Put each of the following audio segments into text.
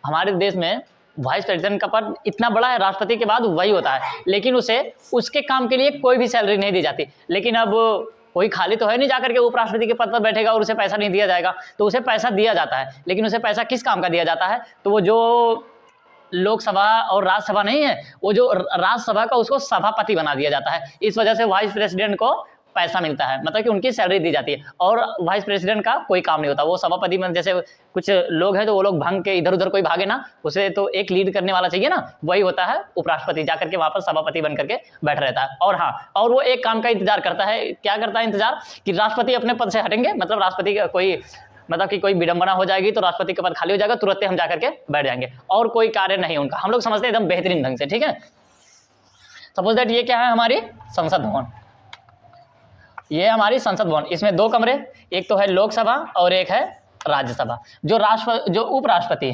हमारे देश में वाइस प्रेसिडेंट का पद इतना बड़ा है, राष्ट्रपति के बाद वही होता है, लेकिन उसे उसके काम के लिए कोई भी सैलरी नहीं दी जाती। लेकिन अब कोई खाली तो है नहीं जाकर के उपराष्ट्रपति के पद पर बैठेगा और उसे पैसा नहीं दिया जाएगा, तो उसे पैसा दिया जाता है। लेकिन उसे पैसा किस काम का दिया जाता है? तो वो जो लोकसभा और राज्यसभा नहीं है, वो जो राज्यसभा का उसको सभापति बना दिया जाता है। इस वजह से वाइस प्रेसिडेंट को पैसा मिलता है, मतलब कि उनकी सैलरी दी जाती है, और वाइस प्रेसिडेंट का कोई काम नहीं होता। वो सभापति में जैसे कुछ लोग हैं तो वो लोग भांग के इधर उधर कोई भागे ना, उसे तो एक लीड करने वाला चाहिए ना, वही होता है उपराष्ट्रपति, जाकर के वहां पर सभापति बन करके बैठ रहता है। और हाँ, और वो एक काम का इंतजार करता है, क्या करता है इंतजार, कि राष्ट्रपति अपने पद से हटेंगे, मतलब राष्ट्रपति का कोई मतलब कि कोई विडंबना हो जाएगी तो राष्ट्रपति के पद खाली हो जाएगा, तुरंत हम जाकर के बैठ जाएंगे, और कोई कार्य नहीं उनका। हम लोग समझते हैं एकदम बेहतरीन ढंग से, ठीक है। सपोज दैट ये क्या है, हमारी संसद भवन, ये हमारी संसद भवन, इसमें 2 कमरे, एक तो है लोकसभा और एक है राज्यसभा। जो उपराष्ट्रपति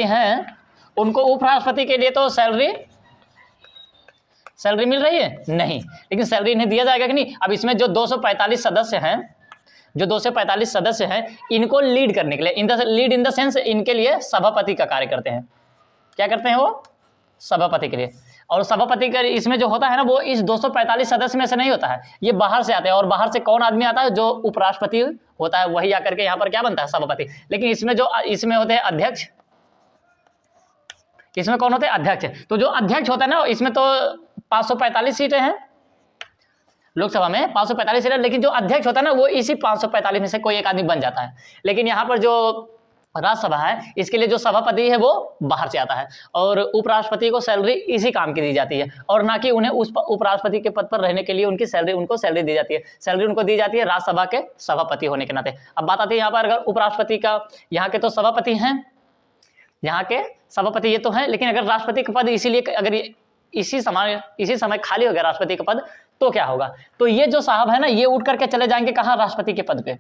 हैं उनको उपराष्ट्रपति के लिए तो सैलरी मिल रही है नहीं, लेकिन सैलरी इन्हें दिया जाएगा कि नहीं। अब इसमें जो 245 सदस्य हैं, इनको लीड करने के लिए, लीड इन द सेंस इनके लिए सभापति का कार्य करते हैं। क्या करते हैं वो? सभापति के लिए। और सभापति का इसमें जो होता है ना, वो इस 245 सदस्य में से नहीं होता है, ये बाहर से आते हैं। और बाहर से कौन आदमी आता है? जो उपराष्ट्रपति होता है, वही आकर के यहाँ पर क्या बनता है? सभापति। लेकिन इसमें होते हैं अध्यक्ष। इसमें कौन होते हैं? अध्यक्ष। तो जो अध्यक्ष होता है ना, इसमें तो 545 सीटें हैं, लोकसभा में 545 सीटें, लेकिन जो अध्यक्ष होता है ना, वो इसी 545 में से कोई एक आदमी बन जाता है। लेकिन यहाँ पर जो राज्यसभा है, इसके लिए जो सभापति है वो बाहर से आता है, और उपराष्ट्रपति को सैलरी इसी काम की दी जाती है, और ना कि उन्हें उस उपराष्ट्रपति के पद पर रहने के लिए उनको सैलरी दी जाती है। सैलरी उनको दी जाती है राज्यसभा के सभापति होने के नाते। अब बात आती है यहाँ पर, अगर उपराष्ट्रपति का, यहाँ के तो सभापति हैं, यहाँ के सभापति ये तो हैं, लेकिन अगर राष्ट्रपति का पद इसीलिए अगर इसी समय खाली हो गया राष्ट्रपति का पद, तो क्या होगा? तो ये जो साहब है ना, ये उठ करके चले जाएंगे कहाँ? राष्ट्रपति के पद पे।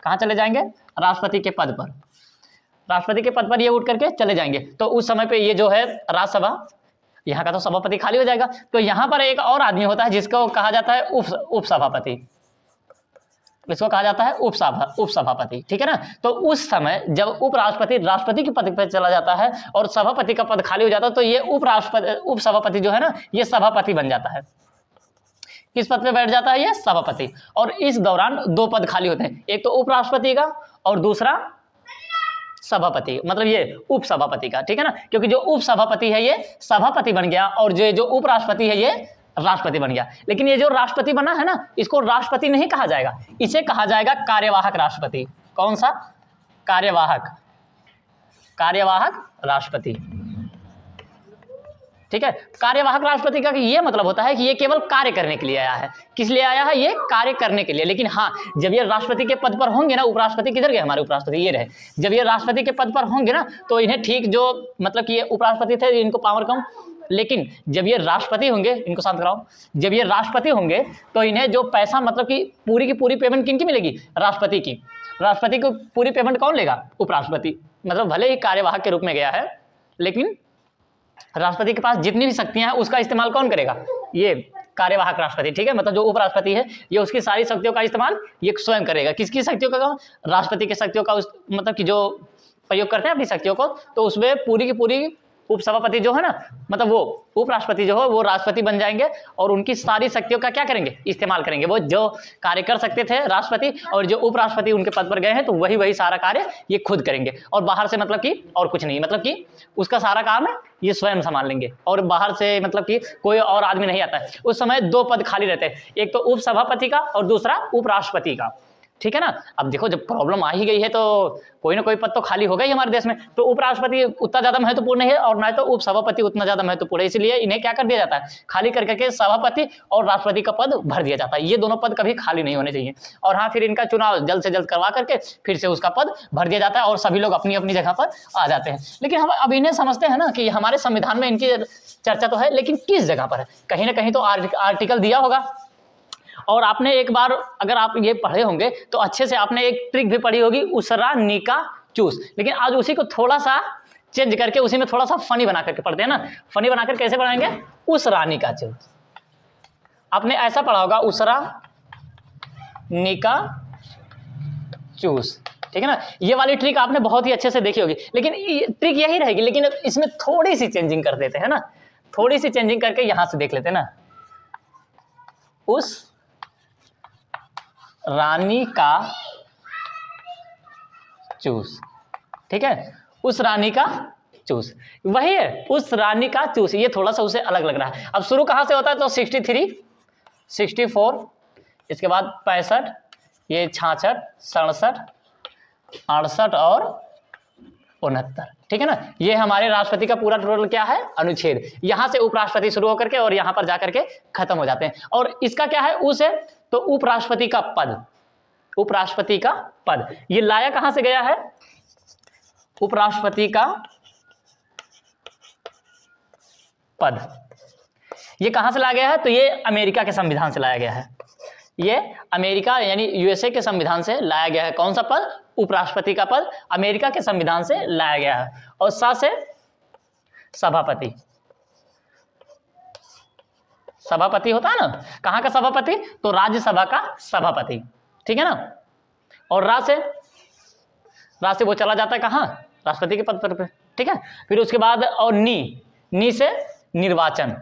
कहाँ चले जाएंगे? राष्ट्रपति के पद पर। राष्ट्रपति के पद पर ये उठ करके चले जाएंगे। तो उस समय पे ये जो है राज्यसभा, यहाँ का तो सभापति खाली हो जाएगा। तो यहाँ पर एक और आदमी होता है जिसको कहा जाता है उपसभापति। इसको कहा जाता है उपसभापति, ठीक है ना। तो उस समय जब उपराष्ट्रपति राष्ट्रपति के पद पर चला जाता है और सभापति का पद खाली हो जाता है, तो ये उपसभापति जो है ना, ये सभापति बन जाता है। किस पद पे बैठ जाता है? ये सभापति। और इस दौरान 2 पद खाली होते हैं, एक तो उपराष्ट्रपति का और दूसरा सभापति, मतलब ये उपसभापति का, ठीक है ना। क्योंकि जो उपसभापति है ये सभापति बन गया, और जो उपराष्ट्रपति है ये राष्ट्रपति बन गया। लेकिन ये जो राष्ट्रपति बना है ना, इसको राष्ट्रपति नहीं कहा जाएगा, इसे कहा जाएगा कार्यवाहक राष्ट्रपति। कौन सा? कार्यवाहक राष्ट्रपति, ठीक है। कार्यवाहक राष्ट्रपति का ये मतलब होता है कि ये केवल कार्य करने के लिए आया है। किस लिए आया है? ये कार्य करने के लिए। लेकिन हाँ, जब ये राष्ट्रपति के पद पर होंगे ना, उपराष्ट्रपति किधर गए? हमारे उपराष्ट्रपति ये रहे। जब ये राष्ट्रपति के पद पर होंगे ना, तो इन्हें ठीक जो मतलब कि ये उपराष्ट्रपति थे, इनको पावर कम, लेकिन जब ये राष्ट्रपति होंगे, इनको शांत कराओ, जब ये राष्ट्रपति होंगे तो इन्हें जो पैसा, मतलब कि पूरी की पूरी पेमेंट किनकी मिलेगी? राष्ट्रपति की। राष्ट्रपति को पूरी पेमेंट कौन लेगा? उपराष्ट्रपति। मतलब भले ही कार्यवाहक के रूप में गया है, लेकिन राष्ट्रपति के पास जितनी भी शक्तियां हैं उसका इस्तेमाल कौन करेगा? ये कार्यवाहक राष्ट्रपति, ठीक है। मतलब जो उपराष्ट्रपति है, ये उसकी सारी शक्तियों का इस्तेमाल ये स्वयं करेगा। किसकी शक्तियों का? राष्ट्रपति की शक्तियों का मतलब कि जो प्रयोग करते हैं अपनी शक्तियों को, तो उसमें पूरी की पूरी उपसभापति जो है ना, मतलब वो उपराष्ट्रपति जो है वो राष्ट्रपति बन जाएंगे, और उनकी सारी शक्तियों का क्या करेंगे? इस्तेमाल करेंगे। वो जो कार्य कर सकते थे राष्ट्रपति, और जो उपराष्ट्रपति उनके पद पर गए हैं, तो वही सारा कार्य ये खुद करेंगे, और बाहर से मतलब कि और कुछ नहीं, मतलब कि उसका सारा काम है ये स्वयं संभाल लेंगे, और बाहर से मतलब कि कोई और आदमी नहीं आता है। उस समय 2 पद खाली रहते हैं, एक तो उपसभापति का और दूसरा उपराष्ट्रपति का, ठीक है ना। अब देखो, जब प्रॉब्लम आ ही गई है तो कोई ना कोई पद तो खाली होगा ही हमारे देश में। तो उपराष्ट्रपति उतना ज्यादा महत्वपूर्ण नहीं है, और ना तो उपसभापति उतना ज्यादा महत्वपूर्ण है, इसलिए इन्हें क्या कर दिया जाता है? खाली करके सभापति और राष्ट्रपति का पद भर दिया जाता है। ये दोनों पद कभी खाली नहीं होने चाहिए। और हाँ, फिर इनका चुनाव जल्द से जल्द करवा करके फिर से उसका पद भर दिया जाता है, और सभी लोग अपनी अपनी जगह पर आ जाते हैं। लेकिन हम अब इन्हें समझते हैं ना कि हमारे संविधान में इनकी चर्चा तो है, लेकिन किस जगह पर है? कहीं ना कहीं तो आर्टिकल दिया होगा। और आपने एक बार अगर आप ये पढ़े होंगे तो अच्छे से आपने एक ट्रिक भी पढ़ी होगी, उसरा निका चूस। लेकिन आज उसी को थोड़ा सा चेंज करके उसी में थोड़ा सा फनी बना करके पढ़ते हैं ना। फनी बनाकर कैसे बनाएंगे? उसरा निका चूस। आपने ऐसा पढ़ा होगा, उसरा निका चूस, ठीक है ना। ये वाली ट्रिक आपने बहुत ही अच्छे से देखी होगी, लेकिन ट्रिक यही रहेगी, लेकिन इसमें थोड़ी सी चेंजिंग कर देते हैं ना, थोड़ी सी चेंजिंग करके यहां से देख लेते हैं ना, उस रानी का चूस, ठीक है, उस रानी का चूस, वही है, उस रानी का चूस। ये थोड़ा सा उसे अलग लग रहा है। अब शुरू कहां से होता है, तो 63, 64, इसके बाद 65, ये 66, 67, 68 और 69, ठीक है ना। ये हमारे राष्ट्रपति का पूरा टोटल क्या है, अनुच्छेद। यहां से उपराष्ट्रपति शुरू होकर के और यहां पर जाकर के खत्म हो जाते हैं। और इसका क्या है, उस है तो उपराष्ट्रपति का पद, उपराष्ट्रपति का पद। ये लाया कहां से गया है, उपराष्ट्रपति का पद। ये कहां से लाया गया है, तो ये अमेरिका के संविधान से लाया गया है। ये अमेरिका यानी यूएसए के संविधान से लाया गया है। कौन सा पद, उपराष्ट्रपति का पद अमेरिका के संविधान से लाया गया है। और साथ से सभापति, सभापति होता है ना, कहां का सभापति, तो राज्यसभा का सभापति, ठीक है ना। और राज से वो चला जाता है कहां, राष्ट्रपति के पद पर, ठीक है। फिर उसके बाद और नी से निर्वाचन।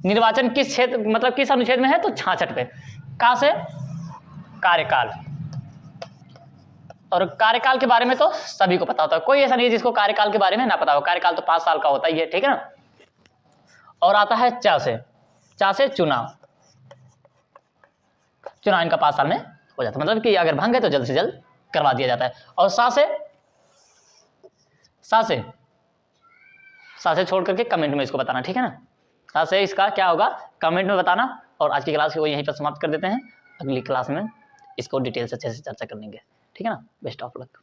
निर्वाचन किस क्षेत्र, मतलब किस अनुच्छेद में है, तो 66 पे। कहां से, कार्यकाल। और कार्यकाल के बारे में तो सभी को पता होता है, कोई ऐसा नहीं है जिसको कार्यकाल के बारे में ना पता हो। कार्यकाल तो 5 साल का होता ही है, ठीक है ना। और आता है चा से चुनाव। चुनाव इनका 5 साल में हो जाता है, मतलब कि अगर भंग है तो जल्द से जल्द करवा दिया जाता है। और सा से छोड़ करके कमेंट में इसको बताना, ठीक है ना। सा से इसका क्या होगा, कमेंट में बताना। और आज की क्लास को यहीं पर समाप्त कर देते हैं। अगली क्लास में इसको डिटेल से अच्छे से चर्चा कर लेंगे, ठीक है ना। Best of luck.